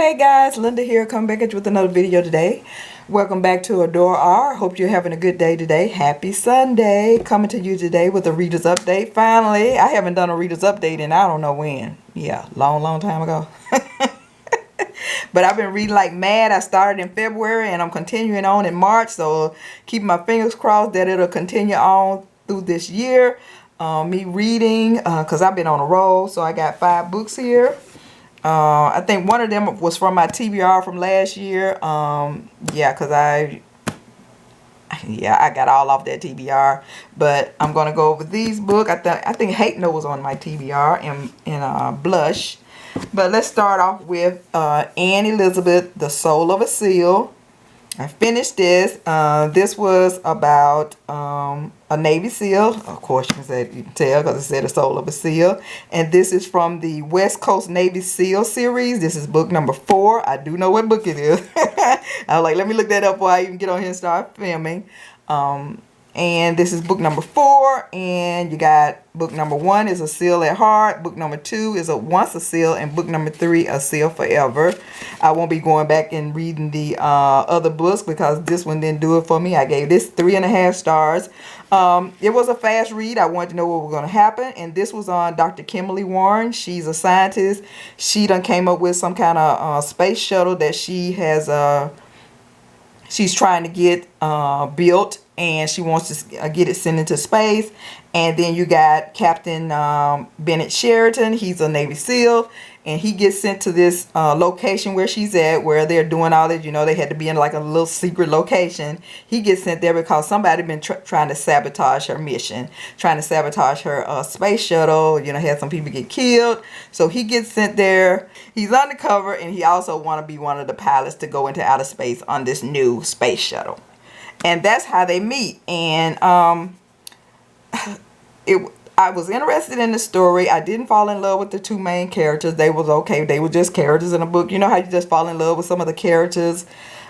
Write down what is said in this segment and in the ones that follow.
Hey guys, Linda here, coming back at you with another video today. Welcome back to AdoreR. Hope you're having a good day today. Happy Sunday. Coming to you today with a reader's update. Finally, I haven't done a reader's update in I don't know when. Yeah, long time ago. But I've been reading like mad. I started in February and I'm continuing on in March. So keep my fingers crossed that it'll continue on through this year. Me reading, because I've been on a roll. So I got 5 books here. I think one of them was from my TBR from last year. Yeah, because I got all off that TBR. But I'm going to go over these books. I think Hate Note was on my TBR in Blush. But let's start off with Anne Elizabeth, The Soul of a Seal. I finished this. This was about a Navy SEAL. Of course, you can tell because it said The Soul of a SEAL. And this is from the West Coast Navy SEAL series. This is book number 4. I do know what book it is. I was like, let me look that up before I even get on here and start filming. And this is book number 4. And you got book number 1 is A Seal at Heart. Book number 2 is Once a Seal. And book number 3, A Seal Forever. I won't be going back and reading the other books because this one didn't do it for me. I gave this 3.5 stars. It was a fast read. I wanted to know what was going to happen. And this was on Dr. Kimberly Warren. She's a scientist. She done came up with some kind of space shuttle that she has... she's trying to get built, and she wants to get it sent into space. And then you got Captain Bennett Sheridan. He's a Navy SEAL, and he gets sent to this location where she's at, where they're doing all this. You know, they had to be in like a little secret location. He gets sent there because somebody been trying to sabotage her mission, trying to sabotage her space shuttle. You know, had some people get killed. So he gets sent there. He's undercover, and he also want to be one of the pilots to go into outer space on this new space shuttle. And that's how they meet. And I was interested in the story. I didn't fall in love with the 2 main characters. They was okay. They were just characters in a book. You know how you just fall in love with some of the characters?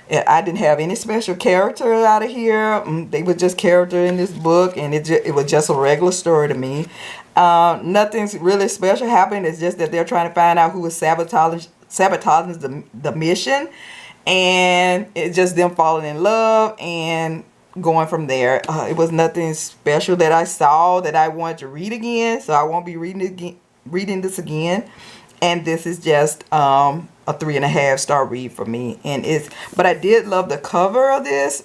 I didn't have any special character out of here. They were just character in this book, and it was just a regular story to me. Nothing's really special happened. It's just that they're trying to find out who is sabotaging the mission. And it's just them falling in love and going from there. It was nothing special that I saw that I wanted to read again, so I won't be reading this again. And this is just a 3.5 star read for me. But I did love the cover of this.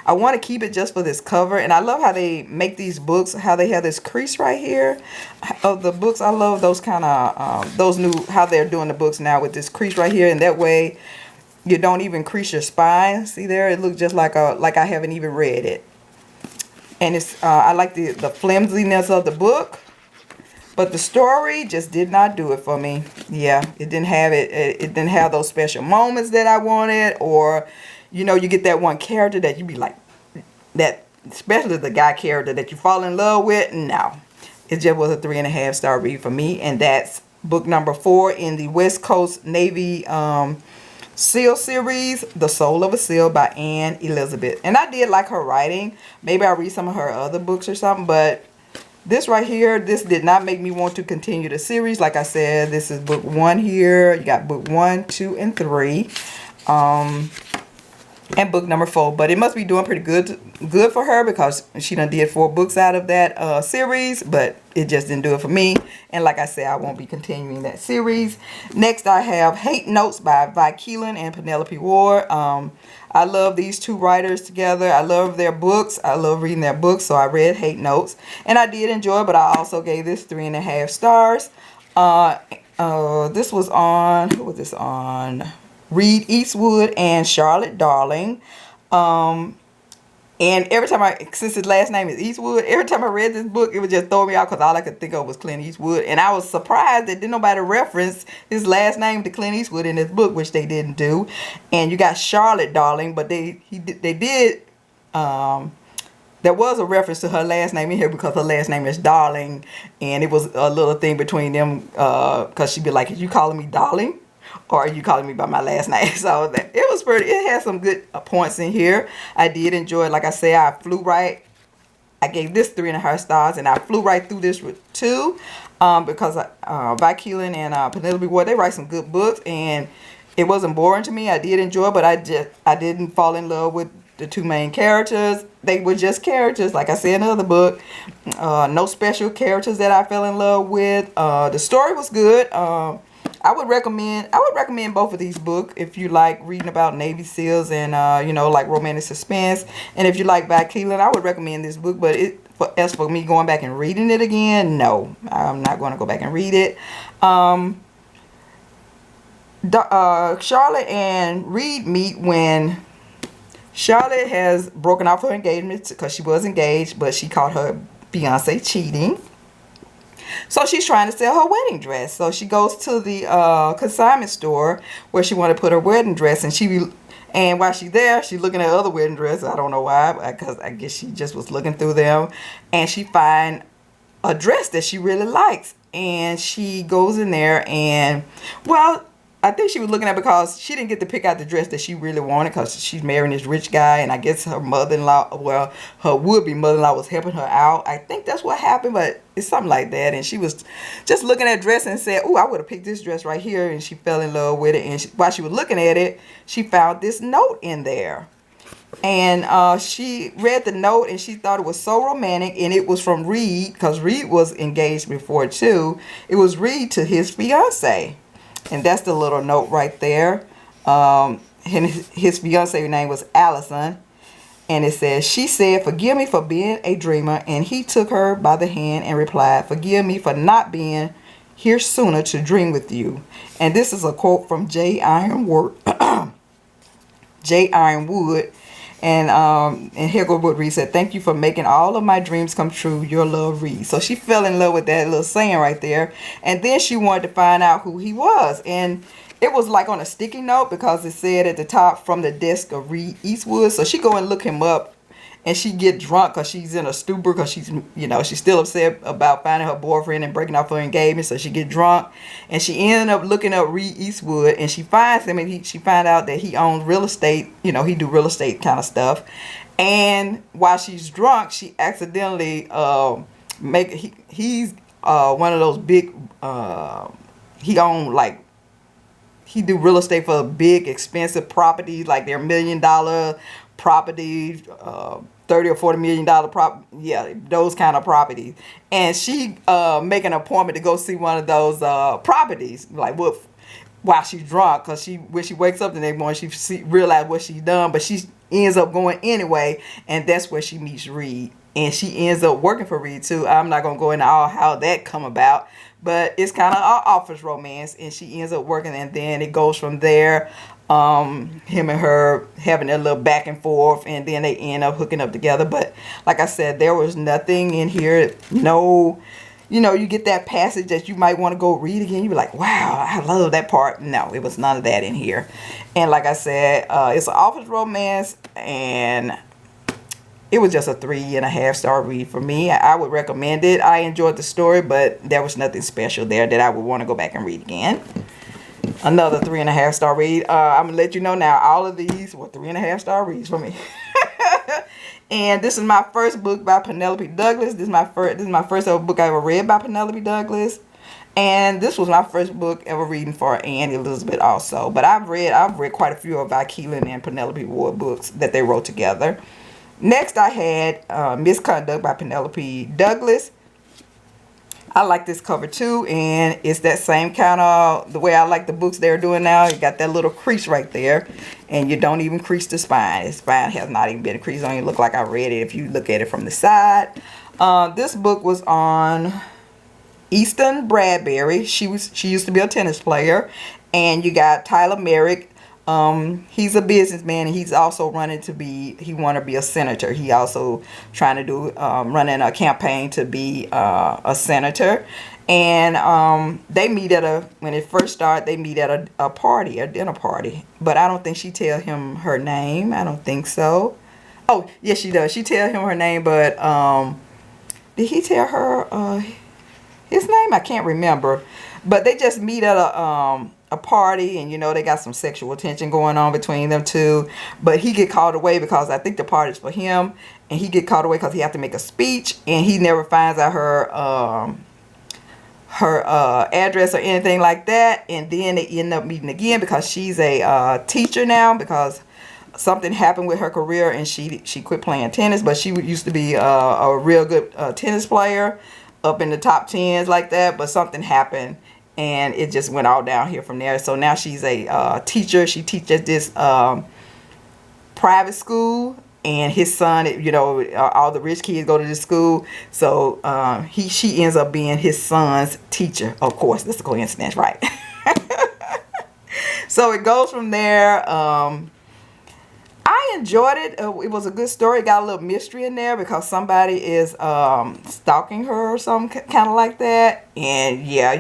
I want to keep it just for this cover, and I love how they make these books, how they have this crease right here of the books. I love those kind of how they're doing the books now with this crease right here, and that way you don't even crease your spine. See there? It looks just like I haven't even read it. And it's I like the flimsiness of the book, but the story just did not do it for me. Yeah, it didn't have it. It didn't have those special moments that I wanted, or you know, you get that one character that you be like that, especially the guy character that you fall in love with. No, it just was a 3.5 star read for me, and that's book number 4 in the West Coast Navy SEAL series, The Soul of a SEAL by Anne Elizabeth. And I did like her writing. Maybe I'll read some of her other books or something, but this right here, this did not make me want to continue the series. Like I said, this is book 1 here. You got book 1, 2, and 3. And book number 4. But it must be doing pretty good for her because she done did 4 books out of that series. But it just didn't do it for me. And like I said, I won't be continuing that series. Next, I have Hate Notes by Keeland and Penelope Ward. I love these 2 writers together. I love their books. I love reading their books. So I read Hate Notes. And I did enjoy it, but I also gave this 3.5 stars. This was on, who was this on? Reed Eastwood and Charlotte Darling. And every time since his last name is Eastwood, every time I read this book, it would just throw me out because all I could think of was Clint Eastwood. And I was surprised that didn't nobody reference his last name to Clint Eastwood in this book, which they didn't do. And you got Charlotte Darling, but they did, there was a reference to her last name in here because her last name is Darling. And it was a little thing between them because she'd be like, "Are you calling me Darling? Or are you calling me by my last name?" So it was pretty. It had some good points in here. I did enjoy it. Like I say, I flew right. I gave this 3.5 stars, and I flew right through this with 2. because by Keeland and Penelope Ward, they write some good books, and it wasn't boring to me. I did enjoy it, but I didn't fall in love with the two main characters. They were just characters, like I said in the other book. No special characters that I fell in love with. The story was good. I would recommend both of these books if you like reading about Navy SEALs and you know, like romantic suspense. And if you like by Keeland, I would recommend this book. But as for me going back and reading it again, no, I'm not going to go back and read it. Charlotte and Reed meet when Charlotte has broken off her engagement because she was engaged, but she caught her fiance cheating. So she's trying to sell her wedding dress. So she goes to the consignment store where she wanted to put her wedding dress, and while she's there, she's looking at other wedding dresses. I don't know why, because I guess she just was looking through them, and she finds a dress that she really likes, and she goes in there, and well, I think she was looking at it because she didn't get to pick out the dress that she really wanted because she's marrying this rich guy, and I guess her mother-in-law, well, her would-be mother-in-law was helping her out. I think that's what happened, but it's something like that. And she was just looking at the dress and said, "Oh, I would have picked this dress right here," and she fell in love with it. And while she was looking at it, she found this note in there. And she read the note, and she thought it was so romantic, and it was from Reed, because Reed was engaged before too. It was Reed to his fiance. And that's the little note right there. His fiance name was Allison. And it says, she said, "Forgive me for being a dreamer." And he took her by the hand and replied, "Forgive me for not being here sooner to dream with you." And this is a quote from J. Ironwood. And Hinckley would read said, "Thank you for making all of my dreams come true. Your love, Reed." So she fell in love with that little saying right there. And then she wanted to find out who he was. And it was like on a sticky note because it said at the top, "From the desk of Reed Eastwood." So she go and look him up, and she get drunk because she's in a stupor because she's, you know, she's still upset about finding her boyfriend and breaking off her engagement. So she get drunk, and she ended up looking up Reed Eastwood, and she finds him, and she find out that he owns real estate. You know, he do real estate kind of stuff. And while she's drunk, she accidentally he's one of those big he do real estate for big expensive properties, like they're $1 million properties, 30 or 40 million dollar those kind of properties. And she make an appointment to go see one of those properties, like while she's drunk, because when she wakes up the next morning, she realize what she's done, but she ends up going anyway, and that's where she meets Reed, and she ends up working for Reed too. I'm not gonna go into all how that come about, but it's kind of an office romance, and she ends up working, and then it goes from there. Him and her having a little back and forth, and then they end up hooking up together. But like I said, there was nothing in here. No, you know, you get that passage that you might want to go read again. You be like, wow, I love that part. No, it was none of that in here. And like I said, it's an office romance, and it was just a 3.5-star read for me. I would recommend it. I enjoyed the story, but there was nothing special there that I would want to go back and read again. Another 3.5-star read. I'm gonna let you know now, all of these were 3.5-star reads for me. And this is my first book by Penelope Douglas. This is my first ever book I ever read by Penelope Douglas. And this was my first book ever reading for Anne Elizabeth also. But I've read quite a few of Keeland and Penelope Ward books that they wrote together. Next I had Misconduct by Penelope Douglas. I like this cover too, and it's that same kind of the way I like the books they're doing now. You got that little crease right there, and you don't even crease the spine. The spine has not even been a crease on it. Look like I read it if you look at it from the side. This book was on Easton Bradbury. She used to be a tennis player, and you got Tyler Merrick. He's a businessman, and he's also he want to be a senator. He also trying to do running a campaign to be a senator. And they meet when it first started, they meet at a dinner party. But I don't think she tell him her name. I don't think so. Oh, yes, she does. She tell him her name, but did he tell her his name? I can't remember. But they just meet at a party, and you know they got some sexual tension going on between them two. But he get called away because I think the party's for him, and he get called away because he have to make a speech, and he never finds out her address or anything like that, and then they end up meeting again because she's a teacher now because something happened with her career and she quit playing tennis. But she used to be a real good tennis player, up in the top tens like that, but something happened and it just went all down here from there. So now she's a teacher. She teaches this private school, and his son, you know, all the rich kids go to this school, so she ends up being his son's teacher. Of course, that's a coincidence, right? So it goes from there. I enjoyed it. It was a good story. It got a little mystery in there because somebody is stalking her or something kind of like that. And yeah,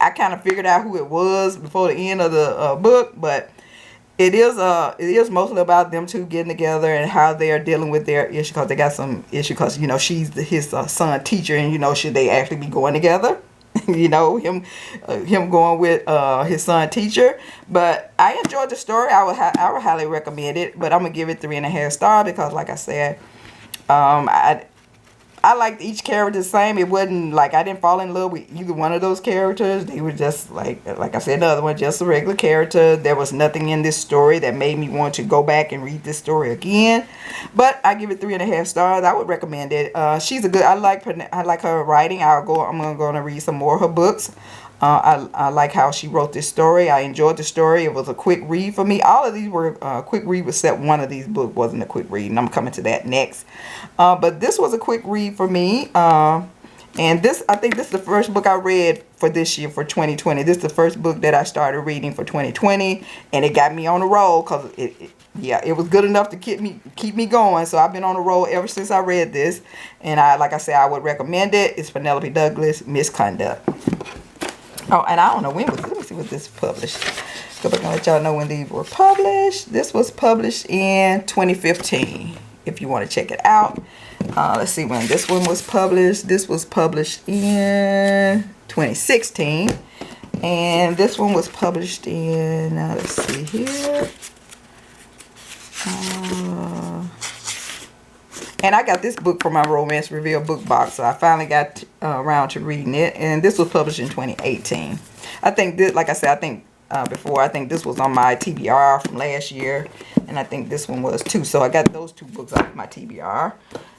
I kind of figured out who it was before the end of the book, but it is mostly about them two getting together and how they are dealing with their issue, because they got some issue because, you know, she's his son teacher, and, you know, should they actually be going together? You know, him going with his son teacher. But I enjoyed the story. I would highly recommend it, but I'm gonna give it 3.5 stars because, like I said, I liked each character the same. It wasn't like I didn't fall in love with either one of those characters. They were just like I said, the other one, just a regular character. There was nothing in this story that made me want to go back and read this story again. But I give it 3.5 stars. I would recommend it. She's a good. I like her writing. I'm gonna read some more of her books. I like how she wrote this story. I enjoyed the story. It was a quick read for me. All of these were quick read, except one of these books wasn't a quick read, and I'm coming to that next. But this was a quick read for me. And I think this is the first book I read for this year, for 2020. This is the first book that I started reading for 2020, and it got me on the roll because it was good enough to keep me going. So I've been on the roll ever since I read this, and like I said, I would recommend it. It's Penelope Douglas, Misconduct. Oh, and I don't know when let me see what this published. Go back and let y'all know when these were published. This was published in 2015, if you want to check it out. Let's see when this one was published. This was published in 2016. And this one was published in, let's see here. And I got this book from my Romance Reveal book box, so I finally got around to reading it. And this was published in 2018. I think this, like I said, before, I think this was on my TBR from last year, and I think this one was too. So I got those two books off my TBR.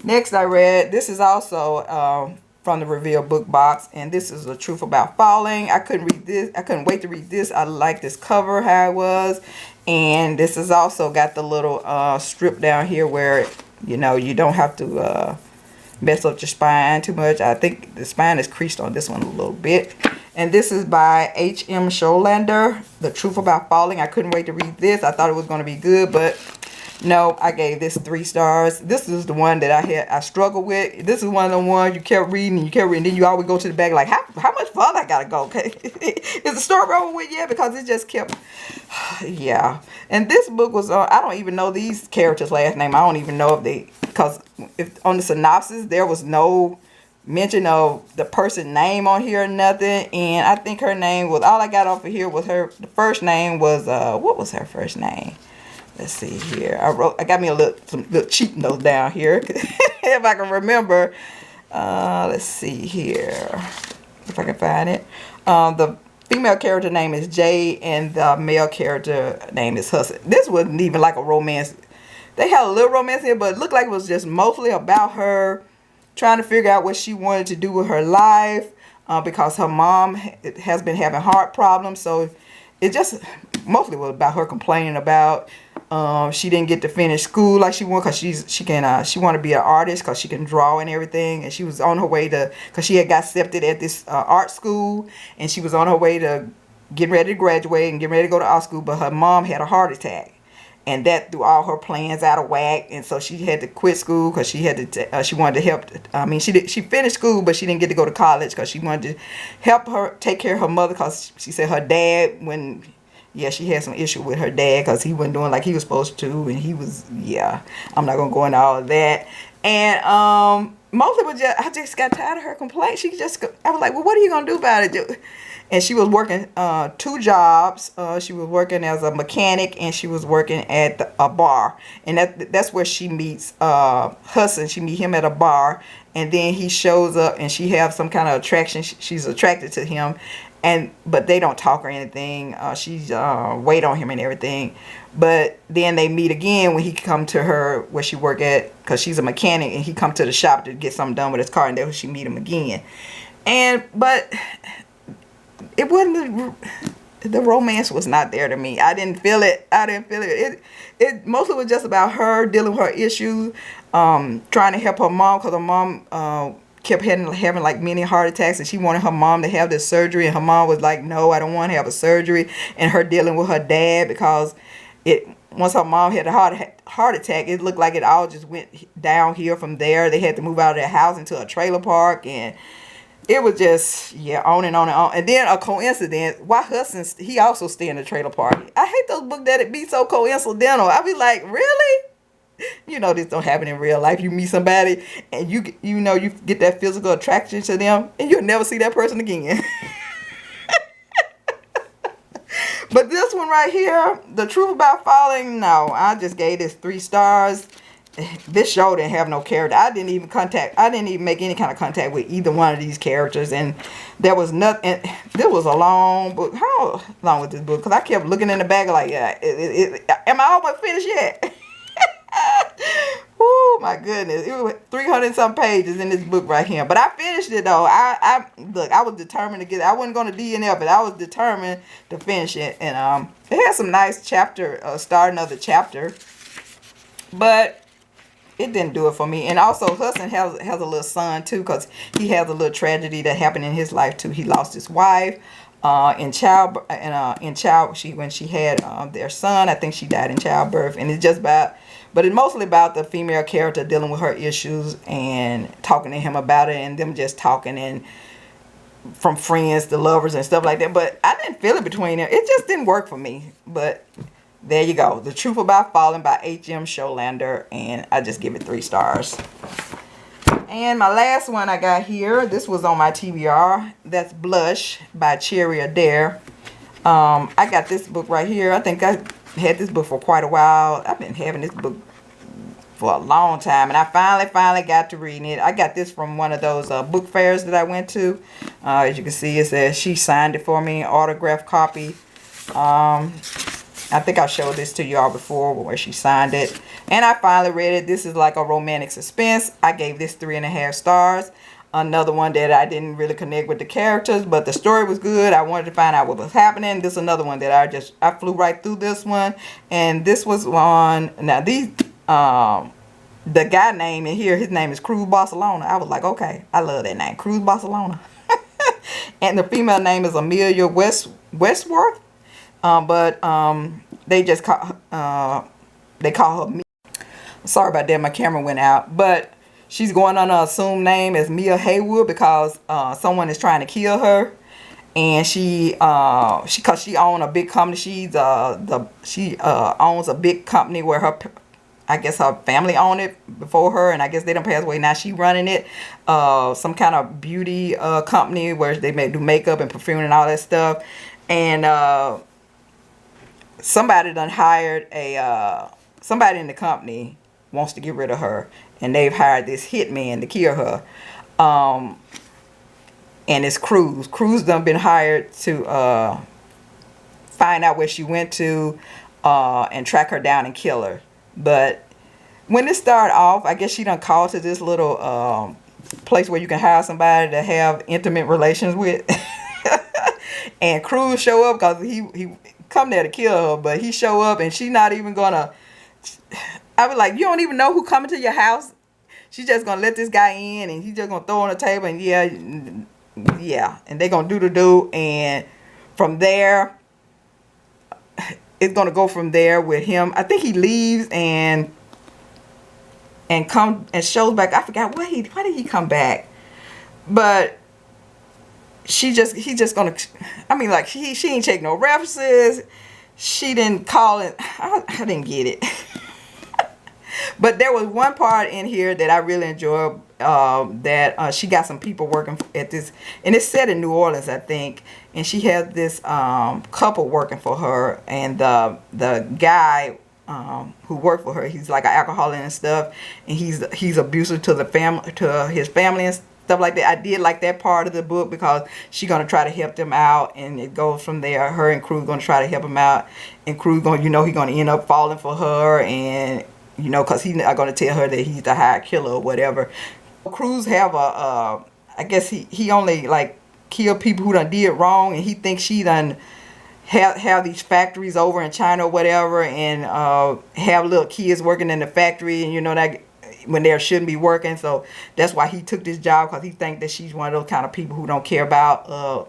Next, I read, this is also from the Reveal book box, and this is The Truth About Falling. I couldn't read this. I couldn't wait to read this. I like this cover, how it was. And this has also got the little strip down here where, you know, you don't have to mess up your spine too much. I think the spine is creased on this one a little bit. And this is by H.M. Sholander, The Truth About Falling. I couldn't wait to read this. I thought it was going to be good, but no, I gave this 3 stars. This is the one that I struggled with. This is one of the ones you kept reading and you kept reading. Then you always go to the back like, how much further I gotta go? Is the story over with yet? Because it just kept, yeah. And this book was, I don't even know these characters' last name. I don't even know because on the synopsis, there was no mention of the person's name on here or nothing. And I think her name was, all I got off of here was the first name was, what was her first name? Let's see here. I got me some little cheat notes down here if I can remember. Let's see here if I can find it. The female character name is Jay, and the male character name is Hudson. This wasn't even like a romance. They had a little romance here, but it looked like it was just mostly about her trying to figure out what she wanted to do with her life, because her mom has been having heart problems. So it just mostly was about her complaining about she didn't get to finish school like she wanted, because she wanted to be an artist because she can draw and everything. And she was on her way to, because she had got accepted at this art school, and she was on her way to getting ready to graduate and getting ready to go to art school, but her mom had a heart attack. And that threw all her plans out of whack, and so she had to quit school because she had to. She wanted to help. I mean, she finished school, but she didn't get to go to college because she wanted to help her take care of her mother, because she said her dad, she had some issue with her dad because he wasn't doing like he was supposed to, and he was, I'm not gonna go into all of that. And mostly was I just got tired of her complaint. I was like, well, what are you gonna do about it? And she was working 2 jobs. She was working as a mechanic, and she was working at a bar. And that's where she meets Hudson. She meets him at a bar. and then he shows up and she have some kind of attraction. She's attracted to him, but they don't talk or anything. She's wait on him and everything. But then they meet again when he come to her where she work at, because she's a mechanic, and he come to the shop to get something done with his car, and then she meet him again. But it wasn't, the romance was not there to me. I didn't feel it. It mostly was just about her dealing with her issues, trying to help her mom, because her mom kept having like many heart attacks, and she wanted her mom to have this surgery, and her mom was like, no, I don't want to have a surgery. And her dealing with her dad, because once her mom had a heart attack, it looked like it all just went downhill from there. They had to move out of their house into a trailer park, and it was just, yeah, on and on and on. And then a coincidence, why Hudson, he also stay in the trailer park. I hate those books that it be so coincidental. I be like, really? You know, this don't happen in real life. You meet somebody and you get that physical attraction to them, and you'll never see that person again. But this one right here, The Truth About Falling, no, I just gave this 3 stars. This show didn't have no character. I didn't even make any kind of contact with either one of these characters, and there was nothing. This was a long book. How long was this book? Because I kept looking in the back like, yeah, am I almost finished yet? Oh my goodness, it was 300 some pages in this book right here. But I finished it though. Look, I was determined to get it. I wasn't going to DNF it. I was determined to finish it, and it had some nice starting of the chapter, but it didn't do it for me. And also Hudson has a little son too, because he has a little tragedy that happened in his life too. He lost his wife when she had their son. I think she died in childbirth, and it's mostly about the female character dealing with her issues and talking to him about it, and them just talking, and from friends to lovers and stuff like that. But I didn't feel it between them. It just didn't work for me. But there you go. The Truth About Falling by H.M. Sholander, and I just give it 3 stars. And my last one I got here, this was on my TBR. That's Blush by Adair. I got this book right here. I think I had this book for quite a while. I've been having this book for a long time, and I finally got to reading it. I got this from one of those book fairs that I went to. As you can see, it says she signed it for me, autographed copy. I think I showed this to y'all before where she signed it, and I finally read it. This is like a romantic suspense. I gave this 3.5 stars. Another one that I didn't really connect with the characters, but the story was good. I wanted to find out what was happening. This is another one that I flew right through this one. And this was on, now these, the guy name in here, his name is Cruz Barcelona. I was like, okay, I love that name, Cruz Barcelona. And the female name is Amelia Westworth. They just call her Mia. Sorry about that, my camera went out. But she's going on an assumed name as Mia Haywood because someone is trying to kill her, and because she owns a big company. She owns a big company where I guess her family owned it before her, and I guess they done passed away. Now she running it, some kind of beauty company where they do makeup and perfume and all that stuff. And somebody done hired somebody in the company wants to get rid of her, and they've hired this hitman to kill her. And it's Cruz. Cruz done been hired to find out where she went to and track her down and kill her. But when it started off, I guess she done called to this little place where you can hire somebody to have intimate relations with. And Cruz show up because he come there to kill her, but he show up and she not even gonna. I was like, you don't even know who coming to your house. She's just gonna let this guy in, and he's just gonna throw on the table, and yeah, and they gonna do, and from there, it's gonna go from there with him. I think he leaves and come and shows back. I forgot why did he come back, but he just gonna. I mean, like she ain't take no references. She didn't call it. I didn't get it. But there was one part in here that I really enjoyed, that she got some people working at this, and it's set in New Orleans, I think, and she had this couple working for her, and the guy who worked for her. He's like an alcoholic and stuff, and he's abusive to the family, to his family and stuff like that. I did like that part of the book because she's gonna try to help them out, and it goes from there. Her and Cruz gonna try to help him out, and Cruz gonna, you know, he's gonna end up falling for her, and you know, cause he's not gonna tell her that he's the hired killer or whatever. Cruz have I guess he only like kill people who done did wrong, and he thinks she done have these factories over in China or whatever, and have little kids working in the factory, and you know that when they shouldn't be working. So that's why he took this job, because he think that she's one of those kind of people who don't care about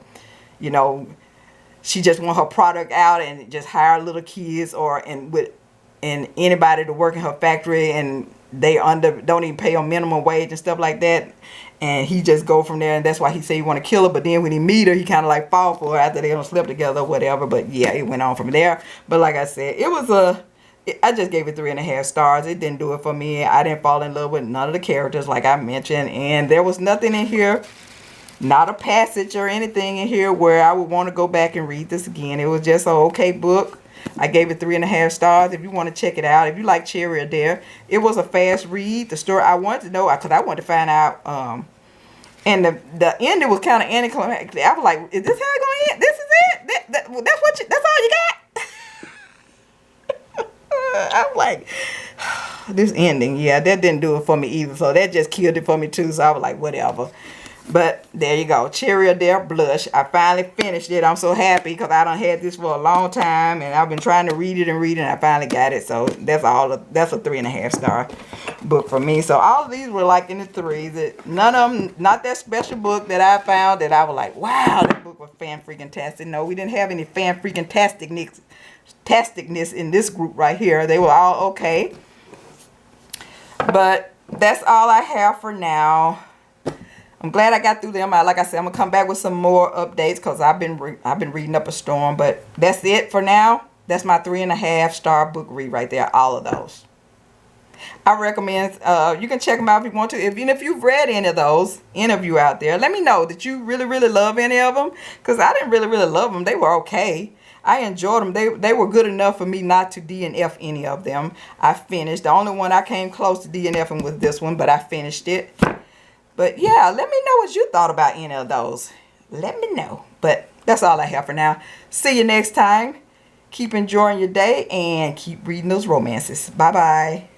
you know, she just want her product out and just hire little kids and anybody to work in her factory, and they don't even pay them minimum wage and stuff like that. And he just go from there, and that's why he say he want to kill her. But then when he meet her, he kind of like fall for her after they don't sleep together or whatever. But yeah, it went on from there. But like I said, it was I just gave it 3.5 stars. It didn't do it for me. I didn't fall in love with none of the characters, like I mentioned, and there was nothing in here, not a passage or anything in here where I would want to go back and read this again. It was just an okay book. I gave it 3.5 stars. If you want to check it out, if you like Cherry Adair, it was a fast read. The story, I wanted to know, because I wanted to find out, and the ending was kind of anticlimactic. I was like, is this how it's gonna end? This is it? That's all you got? I was like, this ending, yeah, that didn't do it for me either. So that just killed it for me too. So I was like, whatever. But there you go, Cherry Adair Blush. I finally finished it. I'm so happy because I done had this for a long time, and I've been trying to read it and I finally got it. So that's that's a 3.5 star book for me. So all of these were like in the threes. None of them, not that special book that I found that I was like, wow, that book was fan-freaking-tastic. No, we didn't have any fan-freaking-tasticness in this group right here. They were all okay. But that's all I have for now. I'm glad I got through them. Like I said, I'm gonna come back with some more updates because I've been reading up a storm. But that's it for now. That's my 3.5 star book read right there. All of those. I recommend you can check them out if you want to. Even if you've read any of those, any of you out there, let me know that you really love any of them, because I didn't really love them. They were okay. I enjoyed them. They were good enough for me not to DNF any of them. I finished. The only one I came close to DNFing was this one, but I finished it. But yeah, let me know what you thought about any of those. Let me know. But that's all I have for now. See you next time. Keep enjoying your day and keep reading those romances. Bye-bye.